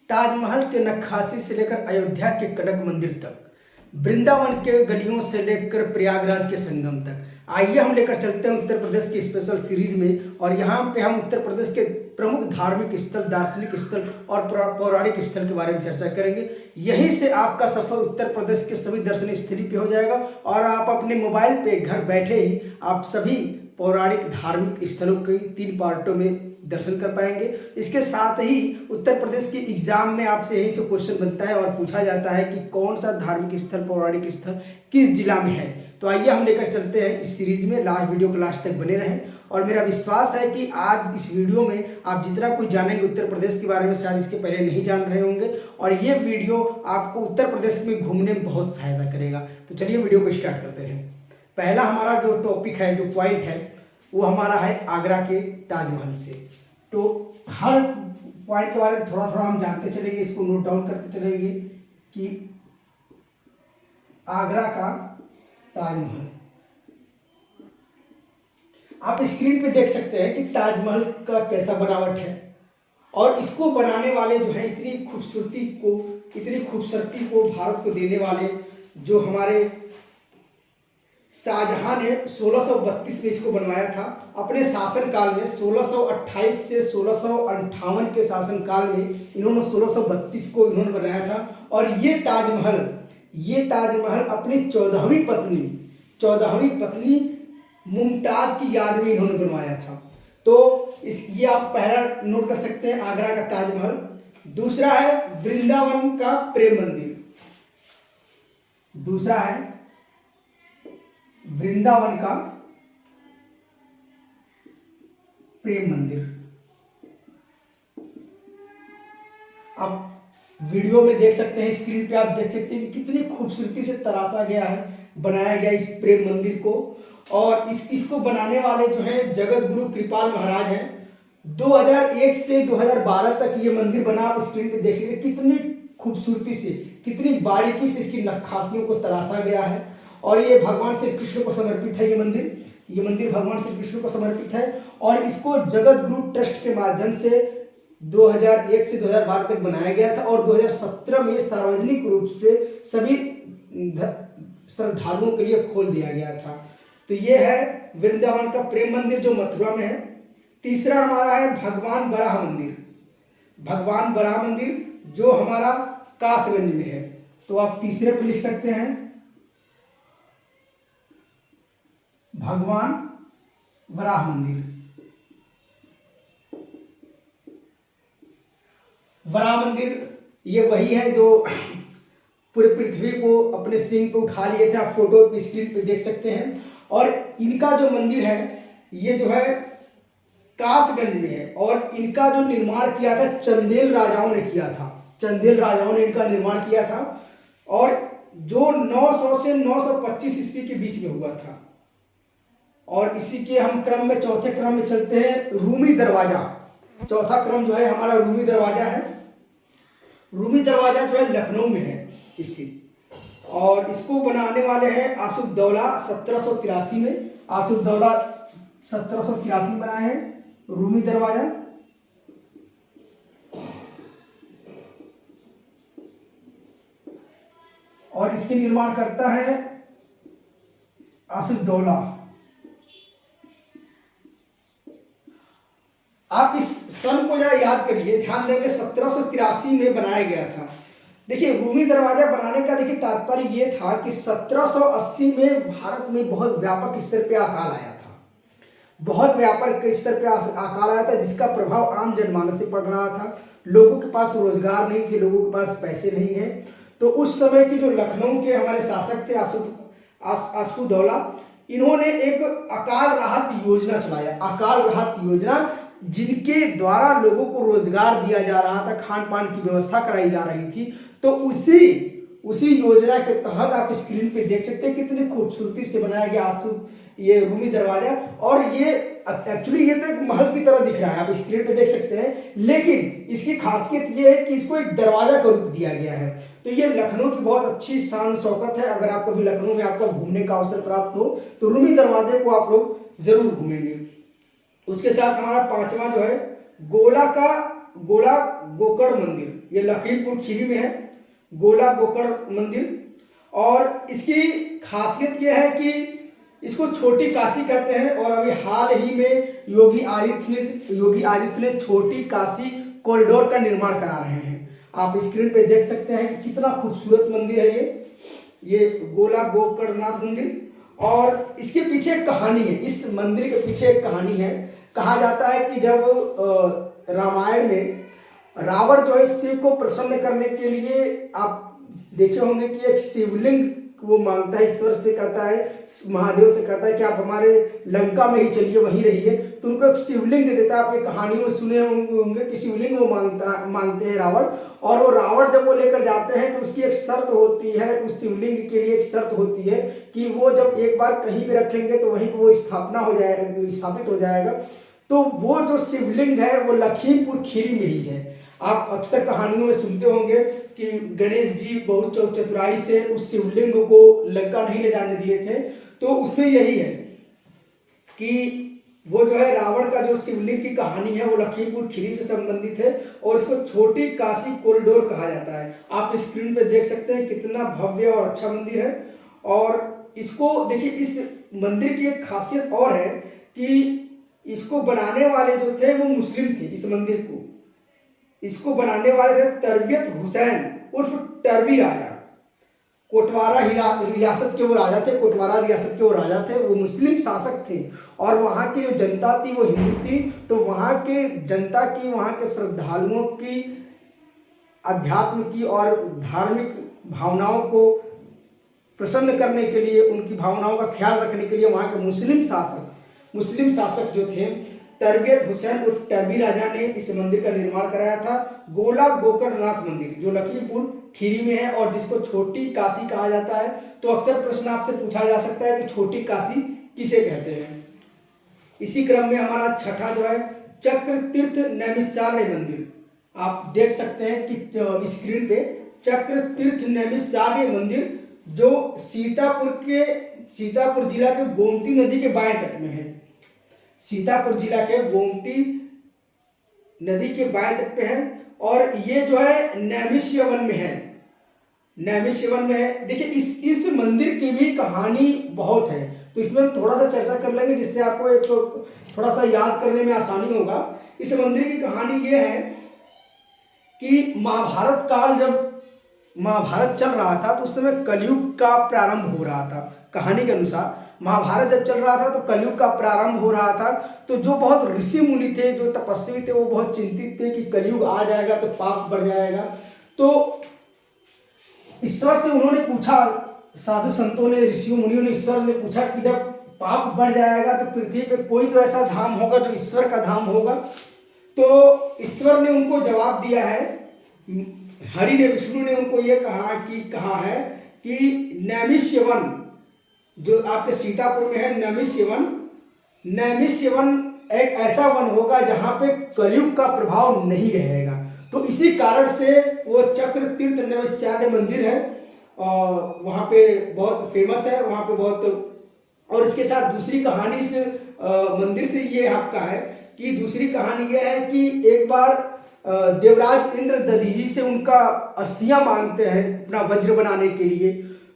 ताजमहल के नक्काशी से लेकर अयोध्या के कनक मंदिर तक, वृंदावन के गलियों से लेकर प्रयागराज के संगम तक, आइए हम लेकर चलते हैं उत्तर प्रदेश की स्पेशल सीरीज में। और यहाँ पे हम उत्तर प्रदेश के प्रमुख धार्मिक स्थल, दार्शनिक स्थल और पौराणिक स्थल के बारे में चर्चा करेंगे। यहीं से आपका सफर उत्तर प्रदेश के सभी दर्शनीय स्थली पे हो जाएगा और आप अपने मोबाइल पे घर बैठे ही आप सभी पौराणिक धार्मिक स्थलों के 3 पार्टों में दर्शन कर पाएंगे। इसके साथ ही उत्तर प्रदेश के एग्जाम में आपसे यही से क्वेश्चन बनता है और पूछा जाता है कि कौन सा धार्मिक स्थल, पौराणिक स्थल किस जिला में है। तो आइए हम लेकर चलते हैं इस सीरीज में। वीडियो के लास्ट तक बने रहें और मेरा विश्वास है कि आज इस वीडियो में आप जितना कुछ जानेंगे उत्तर प्रदेश के बारे में शायद इसके पहले नहीं जान रहे होंगे, और ये वीडियो आपको उत्तर प्रदेश में घूमने में बहुत सहायता करेगा। तो चलिए वीडियो को स्टार्ट करते हैं। पहला हमारा जो टॉपिक है, जो पॉइंट है, वो हमारा है आगरा के ताजमहल से। तो हर पॉइंट के बारे में थोड़ा थोड़ा हम जानते चलेंगे, इसको नोट डाउन करते चलेंगे कि आगरा का ताजमहल। आप स्क्रीन पे देख सकते हैं कि ताजमहल का कैसा बनावट है, और इसको बनाने वाले जो है इतनी खूबसूरती को भारत को देने वाले जो हमारे शाहजहां ने 1632 में इसको बनवाया था। अपने शासनकाल में 1628 से 1658 के शासनकाल में इन्होंने 1632 को इन्होंने बनाया था। और ये ताजमहल अपनी 14वीं पत्नी मुमताज की याद में इन्होंने बनवाया था। तो ये आप पहला नोट कर सकते हैं, आगरा का ताजमहल। दूसरा है वृंदावन का प्रेम मंदिर। दूसरा है वृंदावन का प्रेम मंदिर। आप वीडियो में देख सकते हैं, स्क्रीन पे आप देख सकते हैं कि कितनी खूबसूरती से तराशा गया है, बनाया गया इस प्रेम मंदिर को। और इसको बनाने वाले जो हैं जगत गुरु कृपाल महाराज हैं। 2001 से 2012 तक ये मंदिर बना। आप स्क्रीन पे देख सकते हैं कितनी खूबसूरती से, कितनी बारीकी से इसकी नक्काशियों को तराशा गया है। और ये भगवान श्री कृष्ण को समर्पित है। ये मंदिर भगवान श्री कृष्ण को समर्पित है। और इसको जगत गुरु ट्रस्ट के माध्यम से 2001 से 2012 तक बनाया गया था, और 2017 में सार्वजनिक रूप से सभी श्रद्धालुओं के लिए खोल दिया गया था। तो ये है वृंदावन का प्रेम मंदिर जो मथुरा में है। तीसरा हमारा है भगवान बराह मंदिर जो हमारा कासगंज में है। तो आप तीसरे पे लिख सकते हैं भगवान वराह मंदिर। वराह मंदिर ये वही है जो पूरी पृथ्वी को अपने सिंह पे उठा लिए थे। आप फोटो की स्क्रीन पे देख सकते हैं। और इनका जो मंदिर है ये जो है कासगंज में है, और इनका जो निर्माण किया था चंदेल राजाओं ने किया था। चंदेल राजाओं ने इनका निर्माण किया था, और जो 900 से 925 ईस्वी के बीच में हुआ था। और इसी के हम क्रम में चौथे क्रम में चलते हैं, रूमी दरवाजा। चौथा क्रम जो है हमारा रूमी दरवाजा है। रूमी दरवाजा जो है लखनऊ में है स्थित, और इसको बनाने वाले हैं आसुफदौला 1783 में। आसुफदौला 1783 बनाए हैं रूमी दरवाजा। और इसके निर्माण करता है आसुफदौला। आप इस सन को जरा याद करिए, ध्यान देंगे 1783 में बनाया गया था। देखिए रूमी दरवाजा बनाने का देखिए तात्पर्य ये था कि 1780 में भारत में बहुत व्यापक स्तर पे अकाल आया था। बहुत व्यापक स्तर पे अकाल आया था, जिसका प्रभाव आम जनमानस पे पड़ रहा था। लोगों के पास रोजगार नहीं थे, लोगों के पास पैसे नहीं है। तो उस समय की जो लखनऊ के हमारे शासक थे आसफुद्दौला, इन्होंने एक अकाल राहत योजना चलाया। अकाल राहत योजना जिनके द्वारा लोगों को रोजगार दिया जा रहा था, खान पान की व्यवस्था कराई जा रही थी। तो उसी योजना के तहत आप स्क्रीन पे देख सकते हैं कितनी खूबसूरती से बनाया गया ये रूमी दरवाजा। और ये एक्चुअली ये तो एक महल की तरह दिख रहा है, आप स्क्रीन पे देख सकते हैं, लेकिन इसकी खासियत ये है कि इसको एक दरवाजा का रूप दिया गया है। तो ये लखनऊ की बहुत अच्छी शान शौकत है। अगर आपको भी लखनऊ में आपको घूमने का अवसर प्राप्त हो तो रूमी दरवाजे को आप लोग जरूर घूमेंगे। उसके साथ हमारा 5वां जो है गोला का गोला गोकर्ण मंदिर, ये लखीमपुर खीरी में है, गोला गोकर्ण मंदिर। और इसकी खासियत यह है कि इसको छोटी काशी कहते हैं। और अभी हाल ही में योगी आदित्यनाथ ने छोटी काशी कॉरिडोर का निर्माण करा रहे हैं। आप स्क्रीन पे देख सकते हैं कि कितना खूबसूरत मंदिर है ये गोला गोकर्णनाथ मंदिर। और इसके पीछे एक कहानी है, इस मंदिर के पीछे एक कहानी है। कहा जाता है कि जब रामायण में रावण जो है शिव को प्रसन्न करने के लिए, आप देखे होंगे कि एक शिवलिंग वो मांगता है, ईश्वर से कहता है, महादेव से कहता है कि आप हमारे लंका में ही चलिए, वहीं रहिए। तो उनको एक शिवलिंग देता है। आप ये कहानी में सुने होंगे कि शिवलिंग वो मांगते हैं रावण। और वो रावण जब वो लेकर जाते हैं तो उसकी एक शर्त होती है, उस शिवलिंग के लिए एक शर्त होती है कि वो जब एक बार कहीं भी रखेंगे तो वहीं पर वो स्थापित हो जाएगा। तो वो जो शिवलिंग है वो लखीमपुर खीरी में ही है। आप अक्सर कहानियों में सुनते होंगे कि गणेश जी बहुत चतुराई से उस शिवलिंग को लंका नहीं ले जाने दिए थे। तो उसमें यही है कि वो जो है रावण का जो शिवलिंग की कहानी है वो लखीमपुर खीरी से संबंधित है। और इसको छोटी काशी कॉरिडोर कहा जाता है। आप स्क्रीन पे देख सकते हैं कितना भव्य और अच्छा मंदिर है। और इसको देखिए, इस मंदिर की एक खासियत और है कि इसको बनाने वाले जो थे वो मुस्लिम थे। इस मंदिर को इसको बनाने वाले थे तरबियत हुसैन उर्फ टर्बी राजा। कोटवारा रियासत के वो राजा थे, कोटवारा रियासत के वो राजा थे, वो मुस्लिम शासक थे। और वहाँ की जो जनता थी वो हिंदू थी। तो वहाँ के जनता की, वहाँ के श्रद्धालुओं की अध्यात्म की और धार्मिक भावनाओं को प्रसन्न करने के लिए, उनकी भावनाओं का ख्याल रखने के लिए वहाँ के मुस्लिम शासक जो थे तरबियत हुसैन उर्फ टर्बी राजा ने इस मंदिर का निर्माण कराया था। गोला गोकर्णनाथ मंदिर जो लखीमपुर खीरी में है और जिसको छोटी काशी कहा जाता है। तो अक्सर प्रश्न आपसे पूछा जा सकता है कि छोटी काशी किसे कहते हैं। इसी क्रम में हमारा छठा जो है चक्र तीर्थ नैमिषारण्य मंदिर। आप देख सकते हैं कि स्क्रीन पे चक्र तीर्थ नैमिषारण्य मंदिर जो सीतापुर जिला के गोमती नदी के बाएं तट में है। सीतापुर जिला के गोमती नदी के बाएं तट पे है। और ये जो है नैमिष्यवन में है, देखिए इस मंदिर की भी कहानी बहुत है। तो इसमें हम थोड़ा सा चर्चा कर लेंगे जिससे आपको एक थोड़ा सा याद करने में आसानी होगा। इस मंदिर की कहानी ये है कि महाभारत काल, जब महाभारत चल रहा था तो उस समय कलयुग का प्रारंभ हो रहा था। कहानी के अनुसार महाभारत जब चल रहा था तो कलयुग का प्रारंभ हो रहा था। तो जो बहुत ऋषि मुनि थे, जो तपस्वी थे, वो बहुत चिंतित थे कि कलयुग आ जाएगा तो पाप बढ़ जाएगा। तो ईश्वर से उन्होंने पूछा, साधु संतों ने, ऋषि मुनियों ने ईश्वर ने पूछा कि जब पाप बढ़ जाएगा तो पृथ्वी पे कोई तो ऐसा धाम होगा जो ईश्वर का धाम होगा। तो ईश्वर ने उनको जवाब दिया है, हरि ने, विष्णु ने उनको ये कहा है कि नैमिष्यवन जो आपके सीतापुर में है, नैमिष्यवन एक ऐसा वन होगा जहां पे कलयुग का प्रभाव नहीं रहेगा। तो इसी कारण से वो चक्र तीर्थ नैमिषारण्य मंदिर है और वहाँ पे बहुत फेमस है, वहाँ पे बहुत। और इसके साथ दूसरी कहानी इस मंदिर से ये आपका है कि दूसरी कहानी ये है कि एक बार देवराज इंद्र दधीजी से उनका अस्थियां मांगते हैं अपना वज्र बनाने के लिए।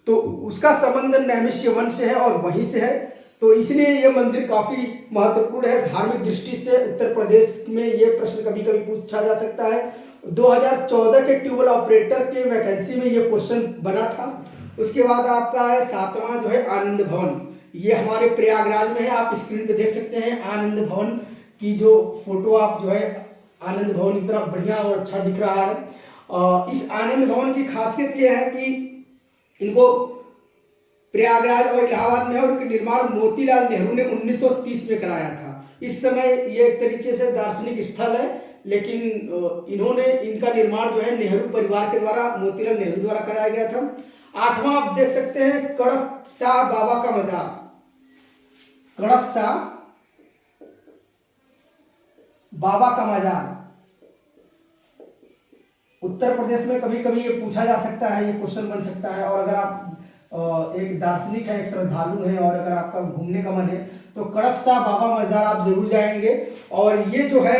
तो उसका संबंध नैमिष्यवन से है और वहीं से है। तो इसलिए ये मंदिर काफ़ी महत्वपूर्ण है धार्मिक दृष्टि से। उत्तर प्रदेश में ये प्रश्न कभी कभी पूछा जा सकता है। 2014 के ट्यूबवेल ऑपरेटर के वैकेंसी में ये क्वेश्चन बना था। उसके बाद आपका है सातवां जो है आनंद भवन। ये हमारे प्रयागराज में है, आप स्क्रीन पे देख सकते हैं आनंद भवन की जो फोटो। आप जो है आनंद भवन इतना बढ़िया और अच्छा दिख रहा है। इस आनंद भवन की खासियत ये है कि इनको प्रयागराज और इलाहाबाद में है और इनका निर्माण मोतीलाल नेहरू ने 1930 में कराया था। इस समय ये एक तरीके से दार्शनिक स्थल है, लेकिन इनका निर्माण जो है नेहरू परिवार के द्वारा, मोतीलाल नेहरू द्वारा कराया गया था। आठवां आप देख सकते हैं कड़कशाह बाबा का मजार। कड़कशाह बाबा का मजार उत्तर प्रदेश में कभी कभी ये पूछा जा सकता है, ये क्वेश्चन बन सकता है। और अगर आप एक दार्शनिक है, एक श्रद्धालु है और अगर आपका घूमने का मन है तो कड़कशाह बाबा मजार आप जरूर जाएंगे। और ये जो है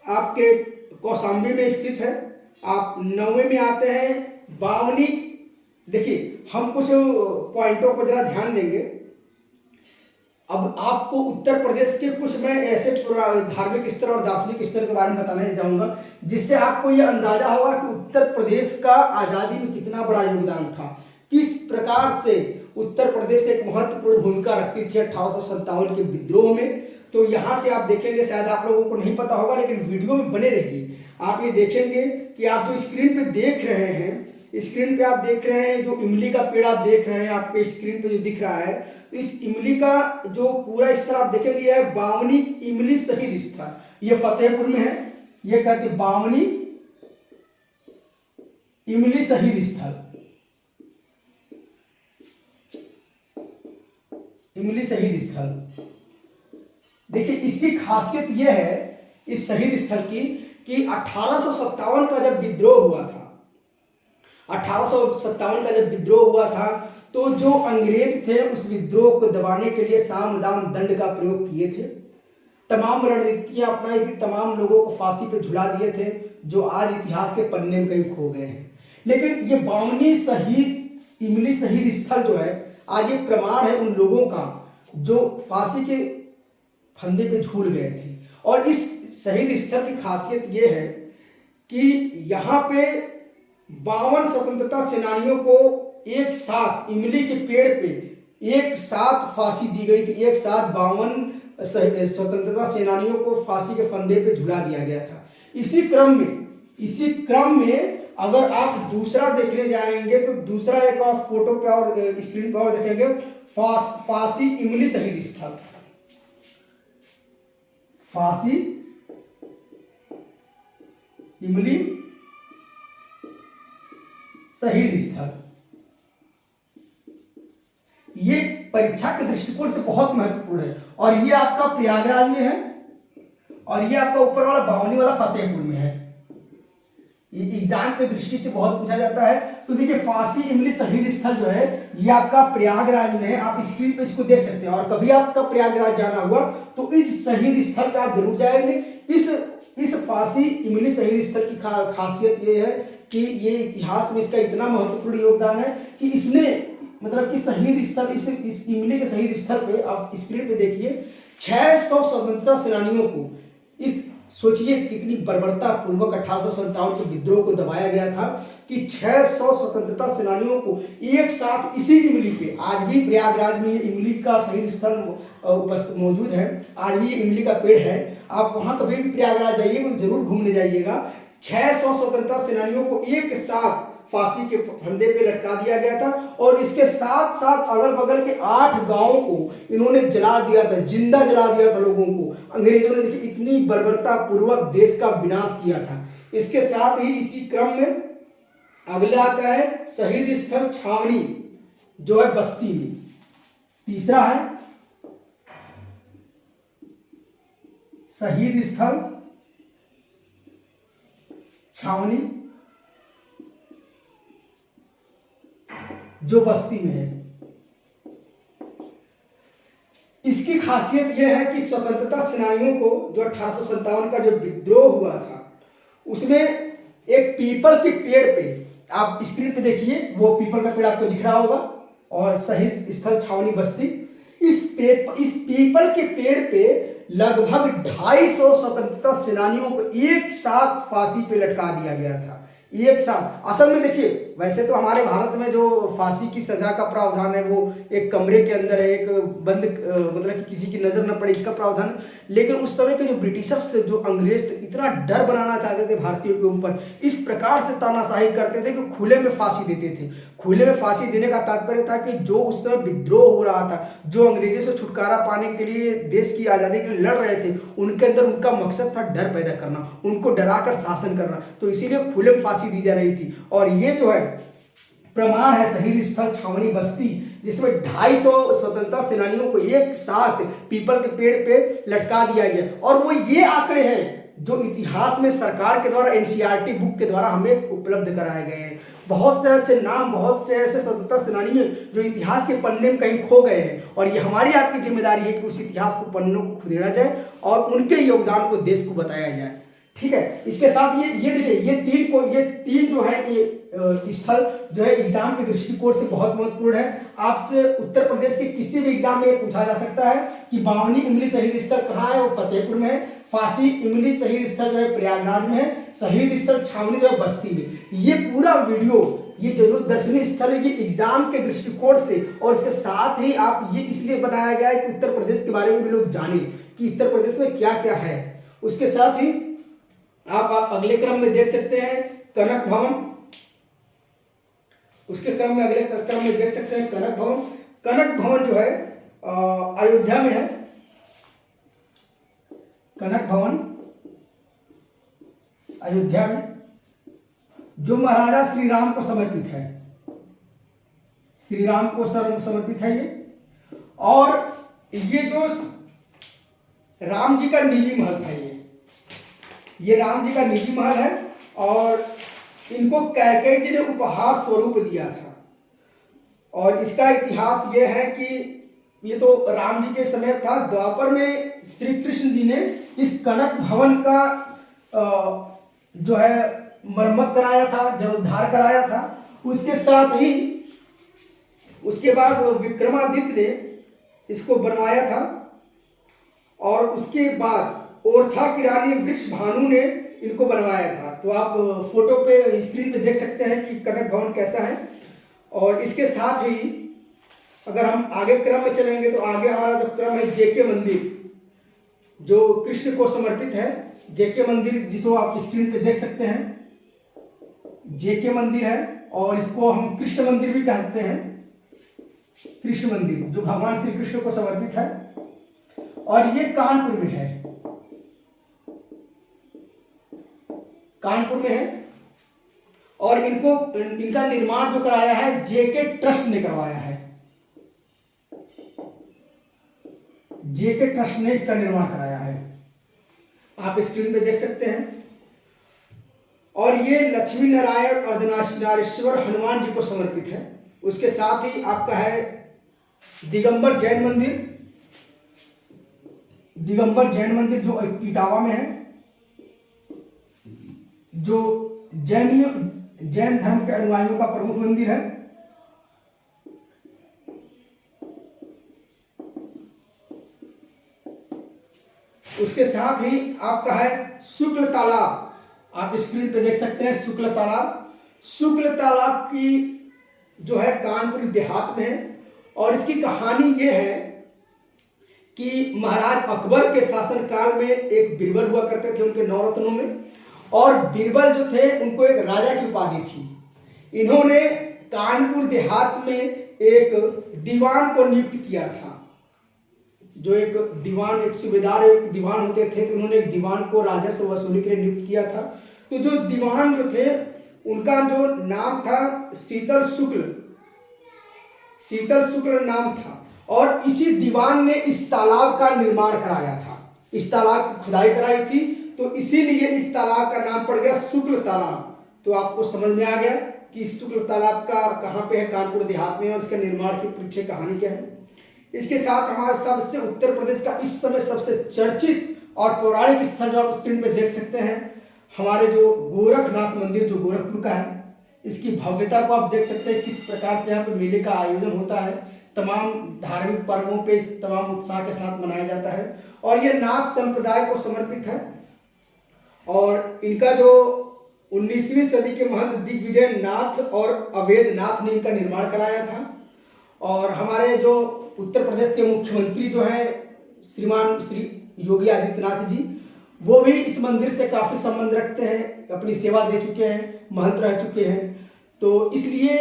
आपके कौशाम्बी में स्थित है। आप 9वें में आते हैं बावनी। देखिए हम कुछ पॉइंटों को जरा ध्यान देंगे। अब आपको उत्तर प्रदेश के कुछ मैं ऐसे धार्मिक स्थल और दार्शनिक स्थल के बारे में बताने जाऊंगा जिससे आपको यह अंदाजा होगा कि उत्तर प्रदेश का आज़ादी में कितना बड़ा योगदान था, किस प्रकार से उत्तर प्रदेश एक महत्वपूर्ण भूमिका रखती थी 1857 के विद्रोह में। तो यहाँ से आप देखेंगे, शायद आप लोगों को नहीं पता होगा लेकिन वीडियो में बने रहिए, आप ये देखेंगे कि आप जो स्क्रीन पे देख रहे हैं, स्क्रीन पे आप देख रहे हैं जो इमली का पेड़ आप देख रहे हैं, आपके स्क्रीन पे जो दिख रहा है, तो इस इमली का जो पूरा स्थल आप देखेंगे यह है बावनी इमली शहीद स्थल। ये फतेहपुर में है। ये कहते हैं बावनी इमली शहीद स्थल, इमली शहीद स्थल। देखिए इसकी खासियत यह है इस शहीद स्थल की कि 1857 का जब विद्रोह हुआ था, 1857 का जब विद्रोह हुआ था तो जो अंग्रेज थे उस विद्रोह को दबाने के लिए साम दाम दंड का प्रयोग किए थे, तमाम रणनीतियां अपनाई थी, तमाम लोगों को फांसी पे झुला दिए थे जो आज इतिहास के पन्ने में कहीं खो गए हैं। लेकिन ये बावनी शहीद इमली शहीद स्थल जो है आज ये प्रमाण है उन लोगों का जो फांसी के फंदे पे झूल गए थे। और इस शहीद स्थल की खासियत ये है कि यहाँ पे 52 स्वतंत्रता सेनानियों को एक साथ इमली के पेड़ पे एक साथ फांसी दी गई थी। एक साथ 52 स्वतंत्रता सेनानियों को फांसी के फंदे पे झुला दिया गया था। इसी क्रम में अगर आप दूसरा देखने जाएंगे तो दूसरा एक और फोटो पे और स्क्रीन पे और देखेंगे फांसी इमली शहीद स्थल, फांसी इमली शहीद स्थल। ये परीक्षा के दृष्टिकोण से बहुत महत्वपूर्ण है। और ये आपका प्रयागराज में है और ये आपका ऊपर वाला बावनी वाला फतेहपुर में है। ये एग्जाम के दृष्टि से बहुत पूछा जाता है। तो देखिए फांसी इमली शहीद स्थल जो है ये आपका प्रयागराज में है। आप स्क्रीन पे इसको देख सकते हैं और कभी आपका प्रयागराज जाना हुआ तो इस शहीद स्थल पे आप जरूर जाएंगे। इस फांसी इमली शहीद स्थल की खासियत ये है कि ये इतिहास में इसका इतना महत्वपूर्ण योगदान है कि इसने मतलब कि शहीद स्थल इस इमली के शहीद स्थल पे आप स्क्रीन पे देखिए 600 स्वतंत्रता सेनानियों को, इस सोचिए कितनी बर्बरता पूर्वक 1857 के विद्रोह को दबाया गया था कि 600 स्वतंत्रता सेनानियों को एक साथ इसी इमली पे, आज भी प्रयागराज में ये इमली का शहीद स्थल उपस्थित मौजूद है, आज भी ये इमली का पेड़ है। आप वहां कभी भी प्रयागराज जाइएगा तो जरूर घूमने जाइएगा। 600 स्वतंत्रता सेनानियों को एक साथ फांसी के फंदे पे लटका दिया गया था और इसके साथ साथ अगल बगल के 8 गांवों को इन्होंने जला दिया था, जिंदा जला दिया था लोगों को। अंग्रेजों ने देखिए इतनी बर्बरता पूर्वक देश का विनाश किया था। इसके साथ ही इसी क्रम में अगला आता है शहीद स्थल छावनी जो है बस्ती में। तीसरा है शहीद स्थल छावनी जो बस्ती में है। इसकी खासियत यह है कि स्वतंत्रता सेनानियों को जो 1857 का जो विद्रोह हुआ था उसमें एक पीपल के पेड़ पे, आप स्क्रीन पे देखिए वो पीपल का पेड़ आपको दिख रहा होगा और शहीद स्थल छावनी बस्ती, इस पीपल के पेड़ पे लगभग 250 स्वतंत्रता सेनानियों को एक साथ फांसी पे लटका दिया गया था, एक साथ। असल में देखिए वैसे तो हमारे भारत में जो फांसी की सजा का प्रावधान है वो एक कमरे के अंदर है, एक बंद मतलब कि किसी की नजर न पड़े इसका प्रावधान। लेकिन उस समय के जो ब्रिटिशर्स जो अंग्रेज थे इतना डर बनाना चाहते थे भारतीयों के ऊपर, इस प्रकार से तानाशाही करते थे कि खुले में फांसी देते थे। खुले में फांसी देने का तात्पर्य था कि जो उस समय विद्रोह हो रहा था, जो अंग्रेजों से छुटकारा पाने के लिए देश की आज़ादी के लिए लड़ रहे थे, उनके अंदर उनका मकसद था डर पैदा करना, उनको डराकर शासन करना। तो इसीलिए खुले में फांसी दी जा रही थी। और ये जो है प्रमाण है शहीद स्थल छावनी बस्ती जिसमें 250 स्वतंत्रता सेनानियों को एक साथ पीपल के पेड़ पे लटका दिया गया। और वो ये आंकड़े हैं जो इतिहास में सरकार के द्वारा एनसीईआरटी बुक के द्वारा हमें उपलब्ध कराए गए हैं। बहुत से ऐसे नाम, बहुत से ऐसे स्वतंत्रता सेनानी हैं जो इतिहास के पन्ने में कहीं खो गए हैं और ये हमारी आपकी जिम्मेदारी है कि उस इतिहास को पन्नों को खुदेड़ा जाए और उनके योगदान को देश को बताया जाए। ठीक है। इसके साथ ये देखिए, ये तीन जो है ये स्थल जो है एग्जाम के दृष्टिकोण से बहुत महत्वपूर्ण है। आपसे उत्तर प्रदेश के किसी भी एग्जाम में पूछा जा सकता है कि बावनी इमली शहीद स्थल कहाँ है, वो फतेहपुर में है। फांसी इमली शहीद स्थल जो है प्रयागराज में है। शहीद स्थल छावनी जो है बस्ती में। ये पूरा वीडियो, ये जो दर्शनीय स्थल है, ये एग्जाम के दृष्टिकोण से और इसके साथ ही आप ये इसलिए बनाया गया है कि उत्तर प्रदेश के बारे में भी लोग जाने कि उत्तर प्रदेश में क्या क्या है। उसके साथ ही आप अगले क्रम में देख सकते हैं कनक भवन। उसके क्रम में अगले क्रम में देख सकते हैं कनक भवन। कनक भवन जो है अयोध्या में है। कनक भवन अयोध्या में, जो महाराजा श्री राम को समर्पित है। श्री राम को समर्पित है ये। और ये जो राम जी का निजी महल था, ये राम जी का निजी महल है और इनको कैकेयी जी ने उपहार स्वरूप दिया था। और इसका इतिहास ये है कि ये तो राम जी के समय था। द्वापर में श्री कृष्ण जी ने इस कनक भवन का जो है मरम्मत कराया था, जीर्णोद्धार कराया था। उसके साथ ही उसके बाद विक्रमादित्य ने इसको बनवाया था और उसके बाद ओरछा की रानी वृषभानु ने इनको बनवाया था। तो आप फोटो पे स्क्रीन पे देख सकते हैं कि कनक भवन कैसा है। और इसके साथ ही अगर हम आगे क्रम में चलेंगे तो आगे हमारा जो क्रम है जेके मंदिर, जो कृष्ण को समर्पित है। जेके मंदिर जिसको आप स्क्रीन पे देख सकते हैं, जेके मंदिर है और इसको हम कृष्ण मंदिर भी कहते हैं। कृष्ण मंदिर जो भगवान श्री कृष्ण को समर्पित है और ये कानपुर में है। कानपुर में है और इनका निर्माण जो कराया है जेके ट्रस्ट ने करवाया है। जेके ट्रस्ट ने इसका निर्माण कराया है, आप स्क्रीन पे देख सकते हैं। और ये लक्ष्मी नारायण अर्धनारीश्वर हनुमान जी को समर्पित है। उसके साथ ही आपका है दिगंबर जैन मंदिर। दिगंबर जैन मंदिर जो इटावा में है, जो जैन धर्म के अनुयायियों का प्रमुख मंदिर है। उसके साथ ही आपका है शुक्ल तालाब, आप स्क्रीन पे देख सकते हैं शुक्ल तालाब। शुक्ल तालाब की जो है कानपुर देहात में है और इसकी कहानी ये है कि महाराज अकबर के शासनकाल में एक बीरबल हुआ करते थे उनके 9 रत्नों में। और बीरबल जो थे उनको एक राजा की उपाधि थी। इन्होंने कानपुर देहात में एक दीवान को नियुक्त किया था। जो एक दीवान, एक सूबेदार, एक दीवान होते थे, तो उन्होंने एक दीवान को राजस्व वसूली के लिए नियुक्त किया था। तो जो दीवान जो थे उनका जो नाम था शीतल शुक्ल, शीतल शुक्ल नाम था। और इसी दीवान ने इस तालाब का निर्माण कराया था। इस तालाब की खुदाई कराई थी, तो इसीलिए इस तालाब का नाम पड़ गया शुक्ल तालाब। तो आपको समझ में आ गया कि इस शुक्ल तालाब का कहाँ पे है, कानपुर देहात में, और इसके निर्माण की पीछे कहानी क्या है। इसके साथ हमारे सबसे उत्तर प्रदेश का इस समय सबसे चर्चित और पौराणिक स्थल जो आप स्क्रीन पे देख सकते हैं, हमारे जो गोरखनाथ मंदिर जो गोरखपुर का है, इसकी भव्यता को आप देख सकते हैं किस प्रकार से यहाँ पे मेले का आयोजन होता है। तमाम धार्मिक पर्वों पे तमाम उत्साह के साथ मनाया जाता है और ये नाथ संप्रदाय को समर्पित है। और इनका जो 19वीं सदी के महंत दिग्विजय नाथ और अवैध नाथ ने इनका निर्माण कराया था। और हमारे जो उत्तर प्रदेश के मुख्यमंत्री जो हैं श्रीमान श्री योगी आदित्यनाथ जी, वो भी इस मंदिर से काफ़ी संबंध रखते हैं, अपनी सेवा दे चुके हैं, महंत रह चुके हैं। तो इसलिए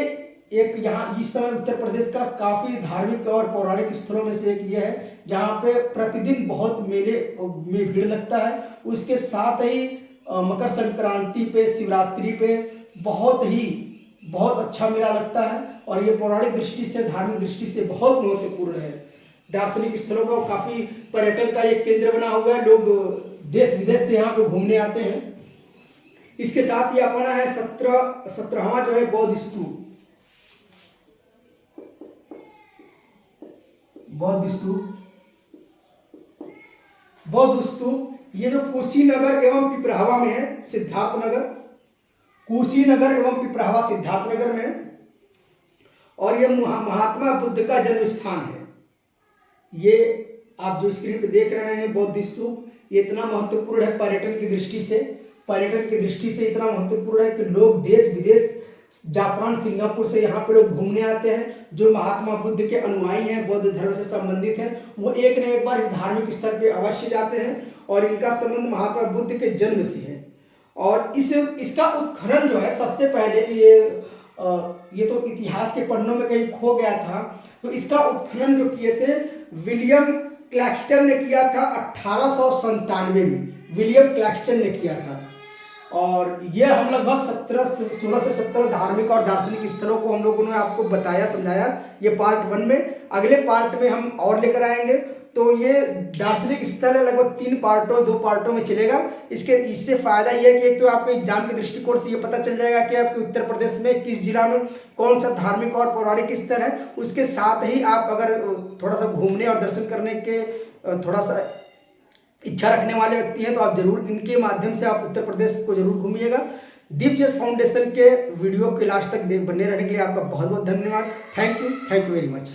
एक यहाँ इस समय उत्तर प्रदेश का काफ़ी धार्मिक और पौराणिक स्थलों में से एक ये है जहाँ पे प्रतिदिन बहुत मेले में भीड़ लगता है। उसके साथ ही मकर संक्रांति पे, शिवरात्रि पे बहुत अच्छा मेला लगता है और ये पौराणिक दृष्टि से, धार्मिक दृष्टि से बहुत महत्वपूर्ण है। दार्शनिक स्थलों का काफ़ी पर्यटन का एक केंद्र बना हुआ है, लोग देश विदेश से यहाँ पे घूमने आते हैं। इसके साथ ही अपना है 17वां जो है बौद्ध स्तूप। बौद्ध स्तूप ये जो कुशीनगर एवं पिपरावा में है, सिद्धार्थ नगर, कुशीनगर एवं पिपरावा सिद्धार्थ नगर में है। और ये महात्मा बुद्ध का जन्म स्थान है। ये आप जो स्क्रीन पे देख रहे हैं बौद्ध स्तूप, ये इतना महत्वपूर्ण है पर्यटन की दृष्टि से। पर्यटन की दृष्टि से इतना महत्वपूर्ण है कि लोग देश विदेश, जापान, सिंगापुर से यहाँ पे लोग घूमने आते हैं। जो महात्मा बुद्ध के अनुयायी हैं, बौद्ध धर्म से संबंधित हैं, वो एक न एक बार इस धार्मिक स्थल पे अवश्य जाते हैं। और इनका संबंध महात्मा बुद्ध के जन्म से है। और इसका उत्खनन जो है, सबसे पहले ये तो इतिहास के पन्नों में कहीं खो गया था, तो इसका उत्खनन जो किए थे विलियम क्लैक्सटन ने किया था 1897 में, विलियम क्लैक्सटन ने किया था। और ये हम लगभग 16 से 17 धार्मिक और दार्शनिक स्थलों को हम लोगों ने आपको बताया, समझाया, ये पार्ट 1 में। अगले पार्ट में हम और लेकर आएंगे। तो ये दार्शनिक स्थल है, लगभग 2 पार्टों में चलेगा। इससे फायदा ये है कि एक तो आपको एग्जाम के दृष्टिकोण से ये पता चल जाएगा कि आपके उत्तर प्रदेश में किस जिला में कौन सा धार्मिक और पौराणिक स्थल है। उसके साथ ही आप अगर थोड़ा सा घूमने और दर्शन करने के थोड़ा सा इच्छा रखने वाले व्यक्ति हैं, तो आप जरूर इनके माध्यम से आप उत्तर प्रदेश को जरूर घूमिएगा। दीप चेस फाउंडेशन के वीडियो के लास्ट तक बने रहने के लिए आपका बहुत बहुत धन्यवाद। Thank you very much.